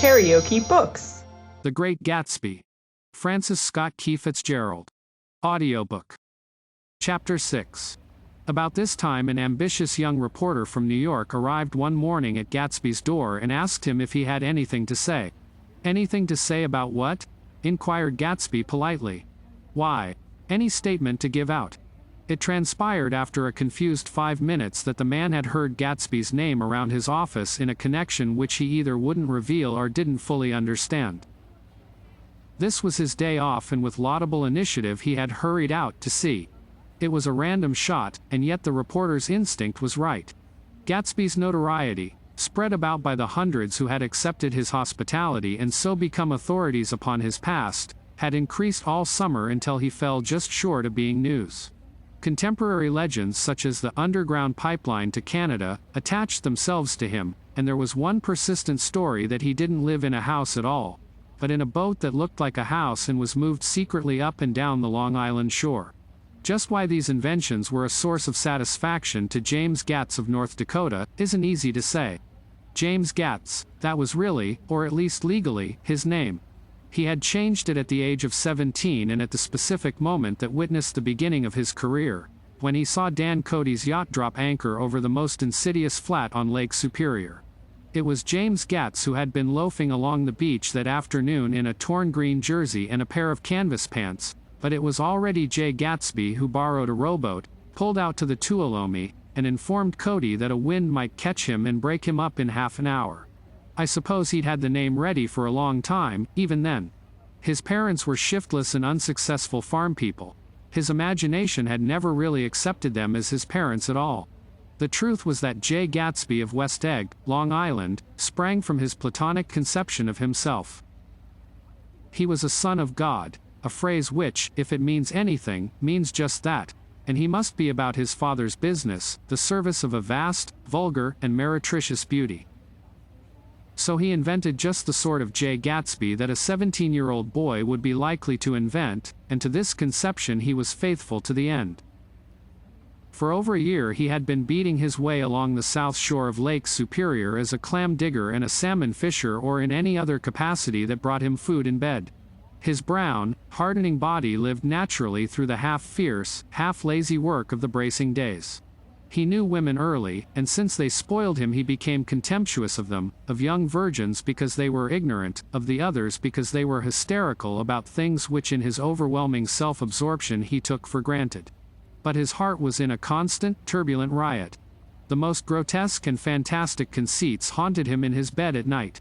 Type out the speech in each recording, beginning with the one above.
KaraokeBooks. The Great Gatsby. Francis Scott Key Fitzgerald. Audiobook. Chapter 6. About this time an ambitious young reporter from New York arrived one morning at Gatsby's door and asked him if he had anything to say. Anything to say about what? Inquired Gatsby politely. Why, any statement to give out. It transpired after a confused 5 minutes that the man had heard Gatsby's name around his office in a connection which he either wouldn't reveal or didn't fully understand. This was his day off, and with laudable initiative he had hurried out to see. It was a random shot, and yet the reporter's instinct was right. Gatsby's notoriety, spread about by the hundreds who had accepted his hospitality and so become authorities upon his past, had increased all summer until he fell just short of being news. Contemporary legends such as the underground pipeline to Canada attached themselves to him, and there was one persistent story that he didn't live in a house at all, but in a boat that looked like a house and was moved secretly up and down the Long Island shore. Just why these inventions were a source of satisfaction to James Gatz of North Dakota isn't easy to say. James Gatz, that was really, or at least legally, his name. He had changed it at the age of 17 and at the specific moment that witnessed the beginning of his career, when he saw Dan Cody's yacht drop anchor over the most insidious flat on Lake Superior. It was James Gatz who had been loafing along the beach that afternoon in a torn green jersey and a pair of canvas pants, but it was already Jay Gatsby who borrowed a rowboat, pulled out to the Tuolumne, and informed Cody that a wind might catch him and break him up in half an hour. I suppose he'd had the name ready for a long time, even then. His parents were shiftless and unsuccessful farm people. His imagination had never really accepted them as his parents at all. The truth was that Jay Gatsby of West Egg, Long Island, sprang from his platonic conception of himself. He was a son of God, a phrase which, if it means anything, means just that, and he must be about his father's business, the service of a vast, vulgar, and meretricious beauty. So he invented just the sort of Jay Gatsby that a 17-year-old boy would be likely to invent, and to this conception he was faithful to the end. For over a year he had been beating his way along the south shore of Lake Superior as a clam digger and a salmon fisher, or in any other capacity that brought him food in bed. His brown, hardening body lived naturally through the half-fierce, half-lazy work of the bracing days. He knew women early, and since they spoiled him he became contemptuous of them, of young virgins because they were ignorant, of the others because they were hysterical about things which in his overwhelming self-absorption he took for granted. But his heart was in a constant, turbulent riot. The most grotesque and fantastic conceits haunted him in his bed at night.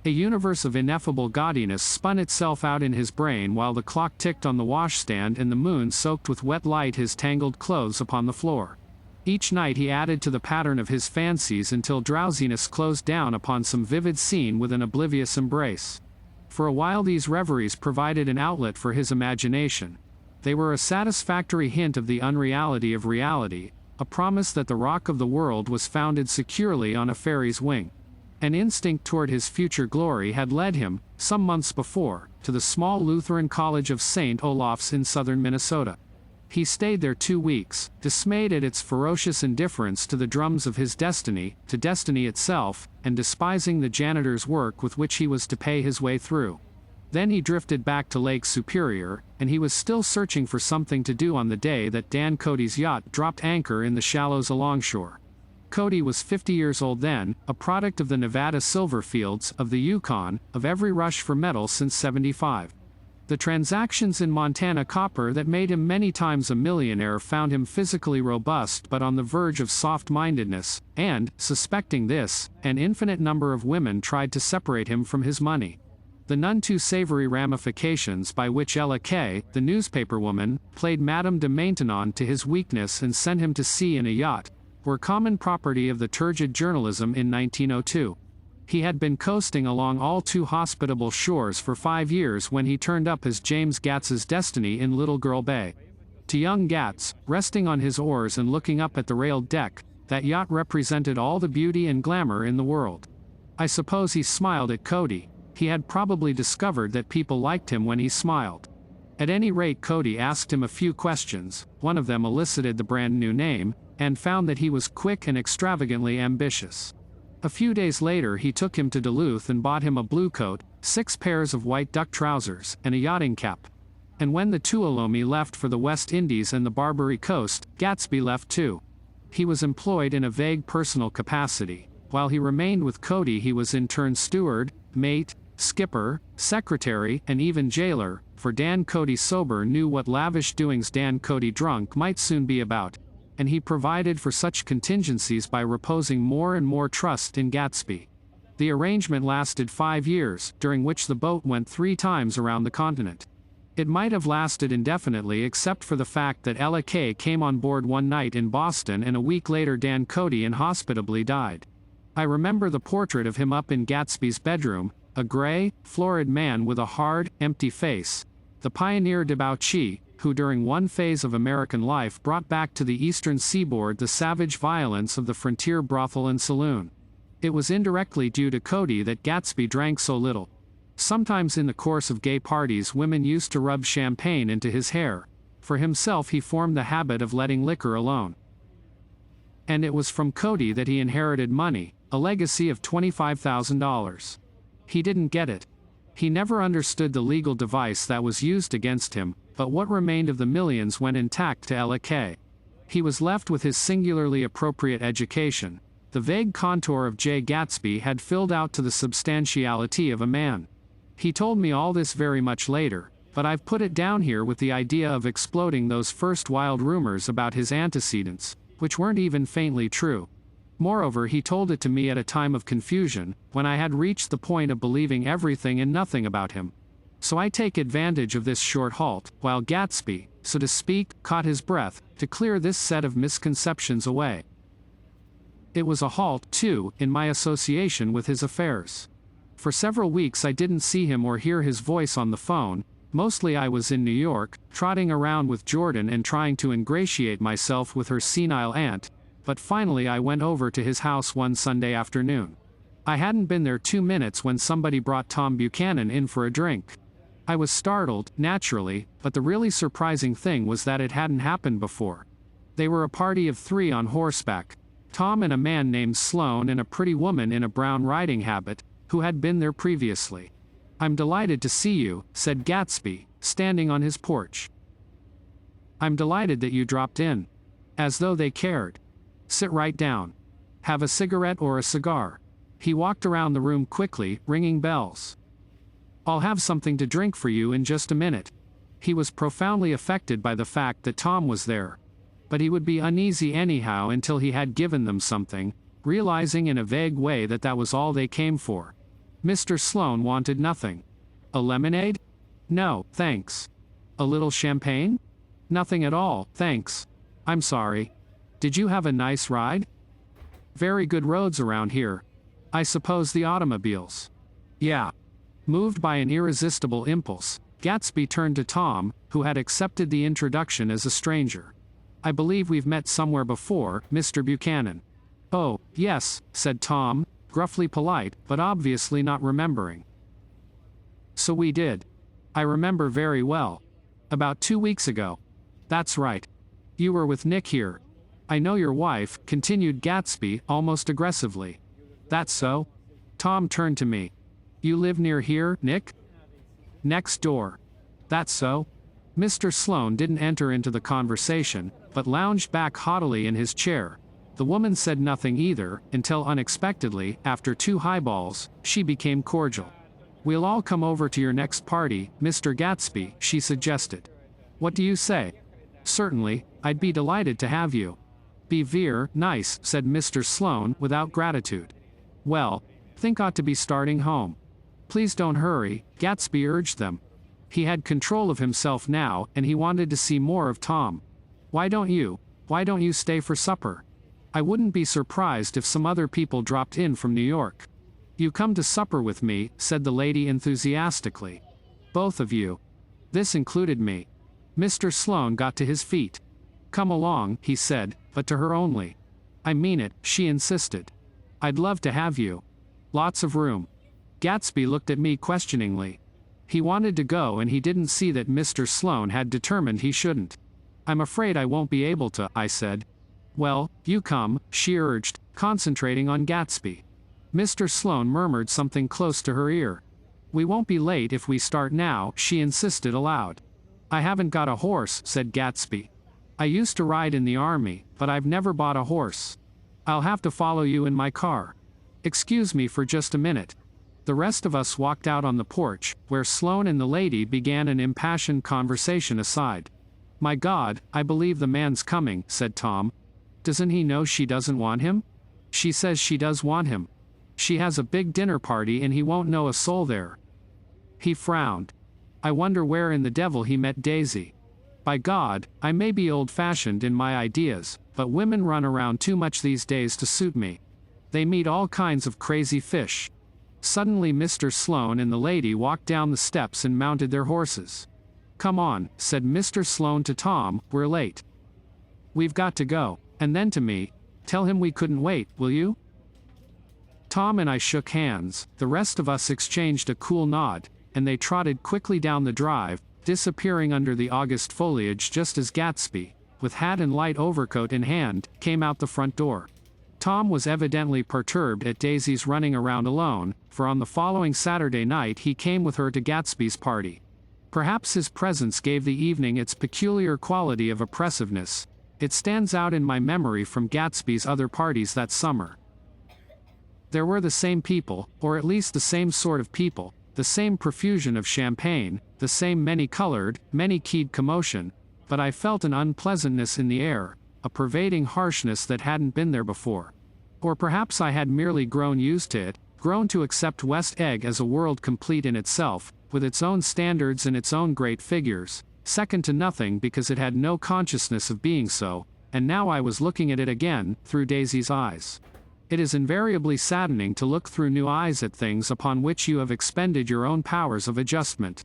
A universe of ineffable gaudiness spun itself out in his brain while the clock ticked on the washstand and the moon soaked with wet light his tangled clothes upon the floor. Each night he added to the pattern of his fancies until drowsiness closed down upon some vivid scene with an oblivious embrace. For a while these reveries provided an outlet for his imagination. They were a satisfactory hint of the unreality of reality, a promise that the rock of the world was founded securely on a fairy's wing. An instinct toward his future glory had led him, some months before, to the small Lutheran College of St. Olaf's in southern Minnesota. He stayed there 2 weeks, dismayed at its ferocious indifference to the drums of his destiny, to destiny itself, and despising the janitor's work with which he was to pay his way through. Then he drifted back to Lake Superior, and he was still searching for something to do on the day that Dan Cody's yacht dropped anchor in the shallows alongshore. Cody was 50 years old then, a product of the Nevada silver fields, of the Yukon, of every rush for metal since '75. The transactions in Montana copper that made him many times a millionaire found him physically robust but on the verge of soft-mindedness, and, suspecting this, an infinite number of women tried to separate him from his money. The none too savory ramifications by which Ella Kay, the newspaperwoman, played Madame de Maintenon to his weakness and sent him to sea in a yacht, were common property of the turgid journalism in 1902. He had been coasting along all too hospitable shores for 5 years when he turned up as James Gatz's destiny in Little Girl Bay. To young Gatz, resting on his oars and looking up at the railed deck, that yacht represented all the beauty and glamour in the world. I suppose he smiled at Cody. He had probably discovered that people liked him when he smiled. At any rate, Cody asked him a few questions, one of them elicited the brand new name, and found that he was quick and extravagantly ambitious. A few days later he took him to Duluth and bought him a blue coat, 6 pairs of white duck trousers, and a yachting cap. And when the Tuolumne left for the West Indies and the Barbary Coast, Gatsby left too. He was employed in a vague personal capacity. While he remained with Cody, he was in turn steward, mate, skipper, secretary, and even jailer, for Dan Cody sober knew what lavish doings Dan Cody drunk might soon be about, and he provided for such contingencies by reposing more and more trust in Gatsby. The arrangement lasted 5 years, during which the boat went 3 times around the continent. It might have lasted indefinitely except for the fact that Ella Kay came on board one night in Boston and a week later Dan Cody inhospitably died. I remember the portrait of him up in Gatsby's bedroom, a gray, florid man with a hard, empty face, the pioneer debauchee, who during one phase of American life brought back to the eastern seaboard the savage violence of the frontier brothel and saloon. It was indirectly due to Cody that Gatsby drank so little. Sometimes in the course of gay parties women used to rub champagne into his hair. For himself he formed the habit of letting liquor alone. And it was from Cody that he inherited money, a legacy of $25,000. He didn't get it. He never understood the legal device that was used against him, but what remained of the millions went intact to Ella Kay. He was left with his singularly appropriate education. The vague contour of J. Gatsby had filled out to the substantiality of a man. He told me all this very much later, but I've put it down here with the idea of exploding those first wild rumors about his antecedents, which weren't even faintly true. Moreover, he told it to me at a time of confusion, when I had reached the point of believing everything and nothing about him. So I take advantage of this short halt, while Gatsby, so to speak, caught his breath, to clear this set of misconceptions away. It was a halt, too, in my association with his affairs. For several weeks I didn't see him or hear his voice on the phone. Mostly I was in New York, trotting around with Jordan and trying to ingratiate myself with her senile aunt, but finally I went over to his house one Sunday afternoon. I hadn't been there 2 minutes when somebody brought Tom Buchanan in for a drink. I was startled, naturally, but the really surprising thing was that it hadn't happened before. They were a party of 3 on horseback, Tom and a man named Sloane and a pretty woman in a brown riding habit, who had been there previously. "I'm delighted to see you," said Gatsby, standing on his porch. "I'm delighted that you dropped in." As though they cared. "Sit right down. Have a cigarette or a cigar?" He walked around the room quickly, ringing bells. "I'll have something to drink for you in just a minute." He was profoundly affected by the fact that Tom was there. But he would be uneasy anyhow until he had given them something, realizing in a vague way that that was all they came for. Mr. Sloane wanted nothing. "A lemonade?" "No, thanks." "A little champagne?" "Nothing at all, thanks. I'm sorry. Did you have a nice ride?" "Very good roads around here. I suppose the automobiles." "Yeah." Moved by an irresistible impulse, Gatsby turned to Tom, who had accepted the introduction as a stranger. "I believe we've met somewhere before, Mr. Buchanan." "Oh, yes," said Tom, gruffly polite, but obviously not remembering. "So we did. I remember very well. About 2 weeks ago." "That's right. You were with Nick here. I know your wife," continued Gatsby, almost aggressively. "That's so?" Tom turned to me. "You live near here, Nick?" "Next door." "That's so?" Mr. Sloane didn't enter into the conversation, but lounged back haughtily in his chair. The woman said nothing either, until unexpectedly, after 2 highballs, she became cordial. "We'll all come over to your next party, Mr. Gatsby," she suggested. "What do you say?" "Certainly, I'd be delighted to have you." "Be veer nice," said Mr. Sloane, without gratitude. "Well, think ought to be starting home." "Please don't hurry," Gatsby urged them. He had control of himself now, and he wanted to see more of Tom. Why don't you stay for supper? I wouldn't be surprised if some other people dropped in from New York." "You come to supper with me," said the lady enthusiastically. "Both of you." This included me. Mr. Sloane got to his feet. "Come along," he said, but to her only. "I mean it," she insisted. "I'd love to have you. Lots of room." Gatsby looked at me questioningly. He wanted to go and he didn't see that Mr. Sloane had determined he shouldn't. "I'm afraid I won't be able to," I said. "Well, you come," she urged, concentrating on Gatsby. Mr. Sloane murmured something close to her ear. "We won't be late if we start now," she insisted aloud. "I haven't got a horse," said Gatsby. "I used to ride in the army, but I've never bought a horse. I'll have to follow you in my car. Excuse me for just a minute." The rest of us walked out on the porch, where Sloane and the lady began an impassioned conversation aside. "My God, I believe the man's coming," said Tom. "Doesn't he know she doesn't want him? She says she does want him. She has a big dinner party and he won't know a soul there." He frowned. "I wonder where in the devil he met Daisy. By God, I may be old-fashioned in my ideas, but women run around too much these days to suit me. They meet all kinds of crazy fish." Suddenly Mr. Sloane and the lady walked down the steps and mounted their horses. "Come on," said Mr. Sloane to Tom, "we're late." "We've got to go." And then to me, "Tell him we couldn't wait, will you?" Tom and I shook hands, the rest of us exchanged a cool nod, and they trotted quickly down the drive, disappearing under the August foliage just as Gatsby, with hat and light overcoat in hand, came out the front door. Tom was evidently perturbed at Daisy's running around alone, for on the following Saturday night he came with her to Gatsby's party. Perhaps his presence gave the evening its peculiar quality of oppressiveness. It stands out in my memory from Gatsby's other parties that summer. There were the same people, or at least the same sort of people, the same profusion of champagne, the same many-colored, many-keyed commotion, but I felt an unpleasantness in the air, a pervading harshness that hadn't been there before. Or perhaps I had merely grown used to it, grown to accept West Egg as a world complete in itself, with its own standards and its own great figures, second to nothing because it had no consciousness of being so, and now I was looking at it again, through Daisy's eyes. It is invariably saddening to look through new eyes at things upon which you have expended your own powers of adjustment.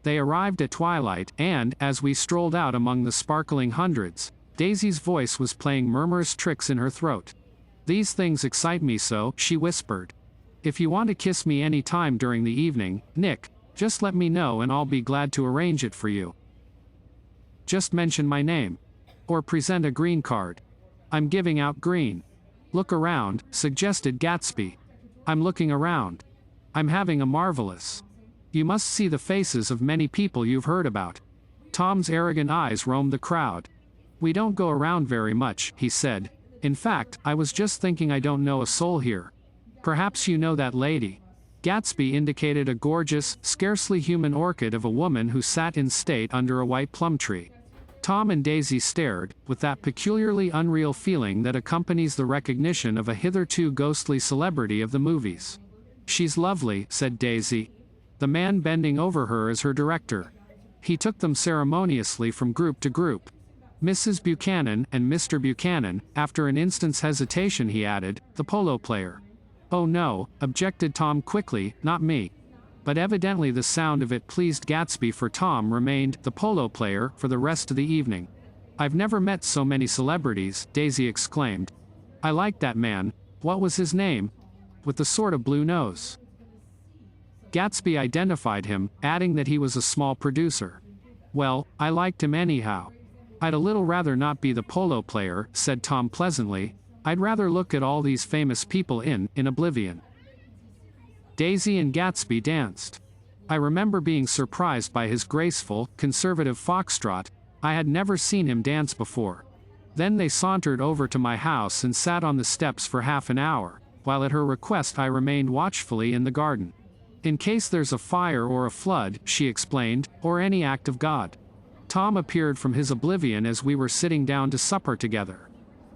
They arrived at twilight, and, as we strolled out among the sparkling hundreds, Daisy's voice was playing murmurous tricks in her throat. "These things excite me so," she whispered. "If you want to kiss me any time during the evening, Nick, just let me know and I'll be glad to arrange it for you. Just mention my name. Or present a green card. I'm giving out green." "Look around," suggested Gatsby. "I'm looking around. I'm having a marvelous. You must see the faces of many people you've heard about." Tom's arrogant eyes roamed the crowd. "We don't go around very much," he said. "In fact, I was just thinking I don't know a soul here. Perhaps you know that lady." Gatsby indicated a gorgeous, scarcely human orchid of a woman who sat in state under a white plum tree. Tom and Daisy stared, with that peculiarly unreal feeling that accompanies the recognition of a hitherto ghostly celebrity of the movies. "She's lovely," said Daisy. The man bending over her as her director. He took them ceremoniously from group to group. "Mrs. Buchanan and Mr. Buchanan," after an instant's hesitation he added, "the polo player." "Oh no," objected Tom quickly, "not me." But evidently the sound of it pleased Gatsby, for Tom remained "the polo player" for the rest of the evening. "I've never met so many celebrities," Daisy exclaimed. "I liked that man. What was his name? With the sort of blue nose." Gatsby identified him, adding that he was a small producer. "Well, I liked him anyhow." "I'd a little rather not be the polo player," said Tom pleasantly. "I'd rather look at all these famous people in oblivion." Daisy and Gatsby danced. I remember being surprised by his graceful, conservative foxtrot. I had never seen him dance before. Then they sauntered over to my house and sat on the steps for half an hour, while at her request I remained watchfully in the garden. "In case there's a fire or a flood," she explained, "or any act of God." Tom appeared from his oblivion as we were sitting down to supper together.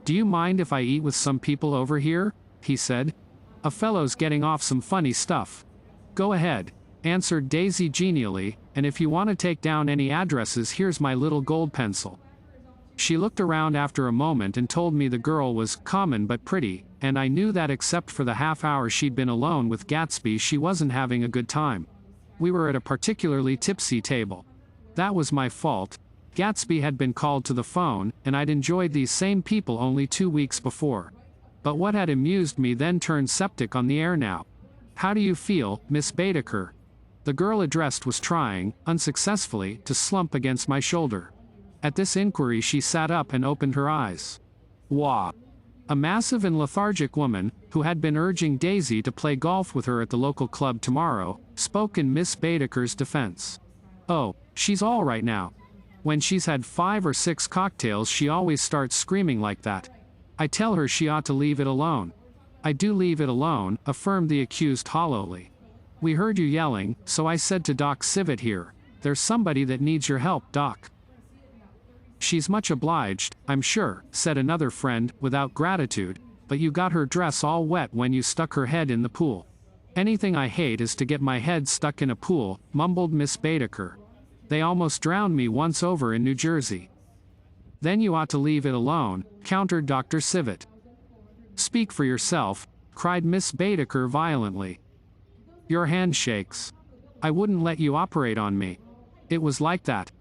"Do you mind if I eat with some people over here?" he said. "A fellow's getting off some funny stuff." "Go ahead," answered Daisy genially, "and if you want to take down any addresses, here's my little gold pencil." She looked around after a moment and told me the girl was common but pretty, and I knew that except for the half hour she'd been alone with Gatsby she wasn't having a good time. We were at a particularly tipsy table. That was my fault. Gatsby had been called to the phone, and I'd enjoyed these same people only 2 weeks before. But what had amused me then turned septic on the air now. "How do you feel, Miss Baedeker?" The girl addressed was trying, unsuccessfully, to slump against my shoulder. At this inquiry she sat up and opened her eyes. "Wah! A massive and lethargic woman, who had been urging Daisy to play golf with her at the local club tomorrow, spoke in Miss Baedeker's defense. "Oh, she's all right now. When she's had 5 or 6 cocktails she always starts screaming like that. I tell her she ought to leave it alone." "I do leave it alone," affirmed the accused hollowly. "We heard you yelling, so I said to Doc Civet here, 'There's somebody that needs your help, Doc.'" "She's much obliged, I'm sure," said another friend, without gratitude, "but you got her dress all wet when you stuck her head in the pool." "Anything I hate is to get my head stuck in a pool," mumbled Miss Baedeker. "They almost drowned me once over in New Jersey." "Then you ought to leave it alone," countered Dr. Civet. "Speak for yourself," cried Miss Baedeker violently. "Your hand shakes. I wouldn't let you operate on me. It was like that.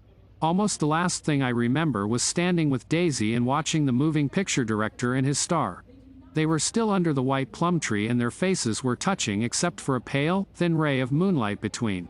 Almost the last thing I remember was standing with Daisy and watching the moving picture director and his star. They were still under the white plum tree and their faces were touching except for a pale, thin ray of moonlight between.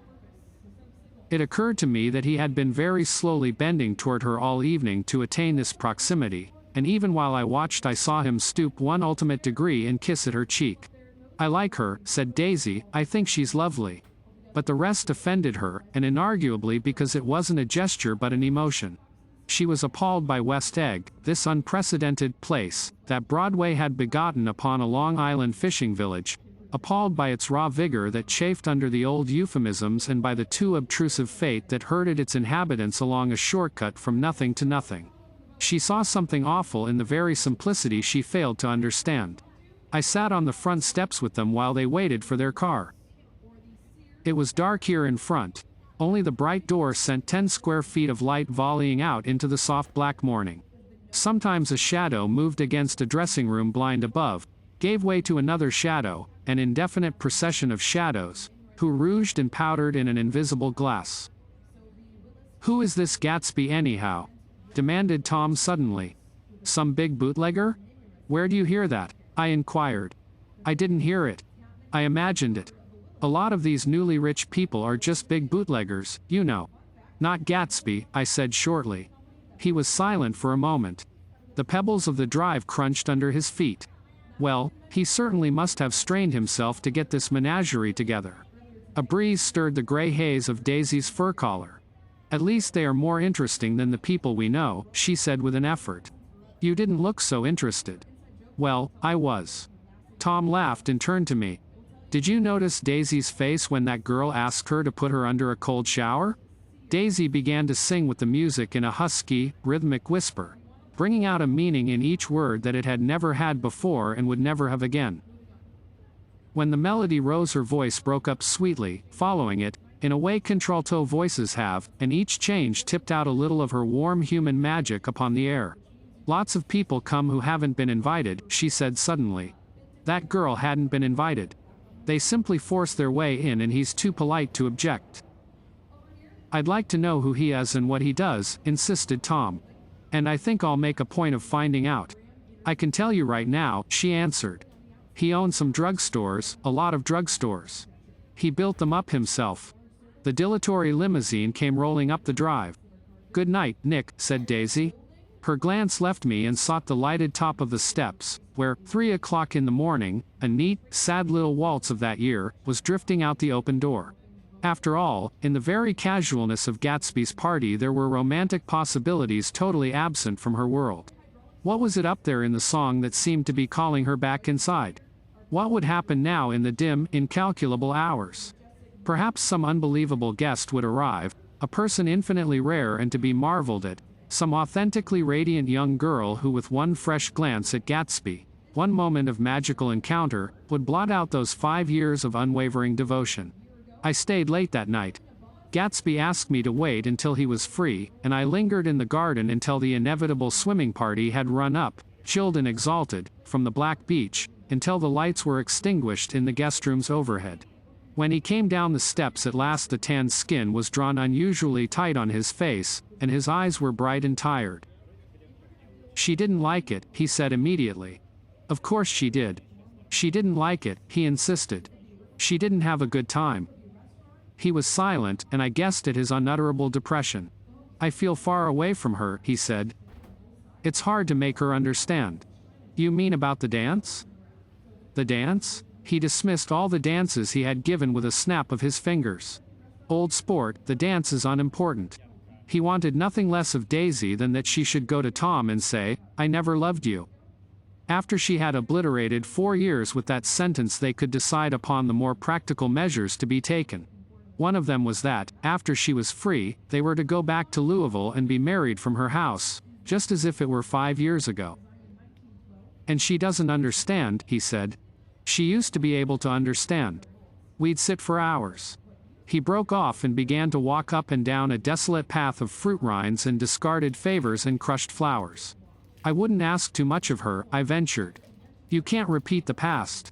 It occurred to me that he had been very slowly bending toward her all evening to attain this proximity, and even while I watched I saw him stoop one ultimate degree and kiss at her cheek. "I like her," said Daisy, "I think she's lovely." But the rest offended her, and inarguably because it wasn't a gesture but an emotion. She was appalled by West Egg, this unprecedented place, that Broadway had begotten upon a Long Island fishing village, appalled by its raw vigor that chafed under the old euphemisms and by the too obtrusive fate that herded its inhabitants along a shortcut from nothing to nothing. She saw something awful in the very simplicity she failed to understand. I sat on the front steps with them while they waited for their car. It was dark here in front. Only the bright door sent 10 square feet of light volleying out into the soft black morning. Sometimes a shadow moved against a dressing room blind above, gave way to another shadow, an indefinite procession of shadows, who rouged and powdered in an invisible glass. "Who is this Gatsby anyhow?" demanded Tom suddenly. "Some big bootlegger? Where do you hear that?" I inquired. "I didn't hear it. I imagined it. A lot of these newly rich people are just big bootleggers, you know." "Not Gatsby," I said shortly. He was silent for a moment. The pebbles of the drive crunched under his feet. Well, he certainly must have strained himself to get this menagerie together. A breeze stirred the gray haze of Daisy's fur collar. "At least they are more interesting than the people we know," she said with an effort. "You didn't look so interested." "Well, I was." Tom laughed and turned to me. "Did you notice Daisy's face when that girl asked her to put her under a cold shower?" Daisy began to sing with the music in a husky, rhythmic whisper, bringing out a meaning in each word that it had never had before and would never have again. When the melody rose her voice broke up sweetly, following it, in a way contralto voices have, and each change tipped out a little of her warm human magic upon the air. "Lots of people come who haven't been invited," she said suddenly. That girl hadn't been invited. They simply force their way in and he's too polite to object. "I'd like to know who he is and what he does," insisted Tom. "And I think I'll make a point of finding out." "I can tell you right now," she answered. "He owns some drugstores, a lot of drugstores. He built them up himself." The dilatory limousine came rolling up the drive. "Good night, Nick," said Daisy. Her glance left me and sought the lighted top of the steps, where, 3 o'clock in the morning, a neat, sad little waltz of that year, was drifting out the open door. After all, in the very casualness of Gatsby's party there were romantic possibilities totally absent from her world. What was it up there in the song that seemed to be calling her back inside? What would happen now in the dim, incalculable hours? Perhaps some unbelievable guest would arrive, a person infinitely rare and to be marveled at, some authentically radiant young girl who with one fresh glance at Gatsby, one moment of magical encounter, would blot out those 5 years of unwavering devotion. I stayed late that night. Gatsby asked me to wait until he was free, and I lingered in the garden until the inevitable swimming party had run up, chilled and exalted, from the black beach, until the lights were extinguished in the guest rooms overhead. When he came down the steps at last the tanned skin was drawn unusually tight on his face, and his eyes were bright and tired. "She didn't like it," he said immediately. "Of course she did. She didn't like it," he insisted. "She didn't have a good time." He was silent, and I guessed at his unutterable depression. "I feel far away from her," he said. "It's hard to make her understand. You mean about the dance? The dance? He dismissed all the dances he had given with a snap of his fingers. Old sport, the dance is unimportant. He wanted nothing less of Daisy than that she should go to Tom and say, "I never loved you." After she had obliterated 4 years with that sentence, they could decide upon the more practical measures to be taken. One of them was that, after she was free, they were to go back to Louisville and be married from her house, just as if it were 5 years ago. "And she doesn't understand," he said. "She used to be able to understand. We'd sit for hours." He broke off and began to walk up and down a desolate path of fruit rinds and discarded favors and crushed flowers. "I wouldn't ask too much of her," I ventured. "You can't repeat the past."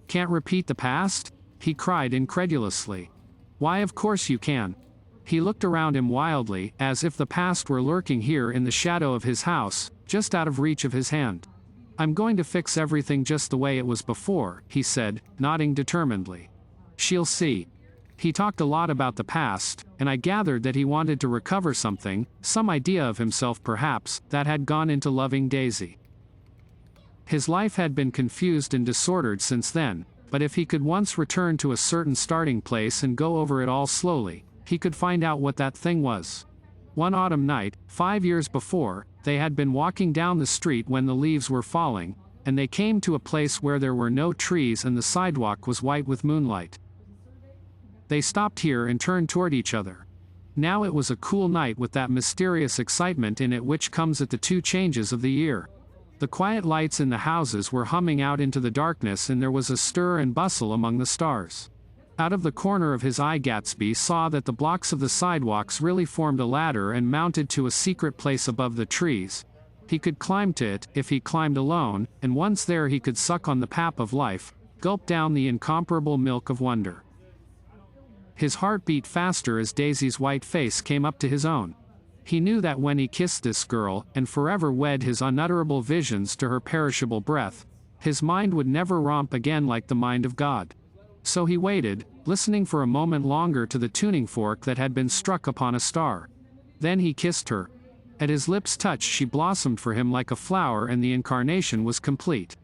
"Can't repeat the past?" he cried incredulously. "Why, of course you can." He looked around him wildly, as if the past were lurking here in the shadow of his house, just out of reach of his hand. "I'm going to fix everything just the way it was before," he said, nodding determinedly. "She'll see." He talked a lot about the past, and I gathered that he wanted to recover something, some idea of himself perhaps, that had gone into loving Daisy. His life had been confused and disordered since then, but if he could once return to a certain starting place and go over it all slowly, he could find out what that thing was. One autumn night, 5 years before, they had been walking down the street when the leaves were falling, and they came to a place where there were no trees and the sidewalk was white with moonlight. They stopped here and turned toward each other. Now it was a cool night with that mysterious excitement in it which comes at the 2 changes of the year. The quiet lights in the houses were humming out into the darkness, and there was a stir and bustle among the stars. Out of the corner of his eye Gatsby saw that the blocks of the sidewalks really formed a ladder and mounted to a secret place above the trees. He could climb to it, if he climbed alone, and once there he could suck on the pap of life, gulp down the incomparable milk of wonder. His heart beat faster as Daisy's white face came up to his own. He knew that when he kissed this girl, and forever wed his unutterable visions to her perishable breath, his mind would never romp again like the mind of God. So he waited, listening for a moment longer to the tuning fork that had been struck upon a star. Then he kissed her. At his lips' touch she blossomed for him like a flower, and the incarnation was complete.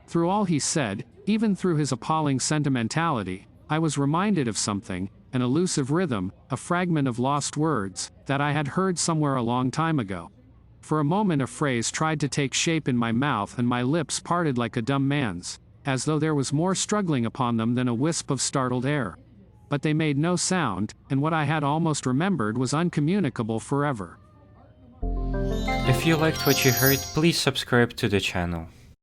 Through all he said, even through his appalling sentimentality, I was reminded of something, an elusive rhythm, a fragment of lost words, that I had heard somewhere a long time ago. For a moment a phrase tried to take shape in my mouth, and my lips parted like a dumb man's, as though there was more struggling upon them than a wisp of startled air. But they made no sound, and what I had almost remembered was uncommunicable forever. If you liked what you heard, please subscribe to the channel.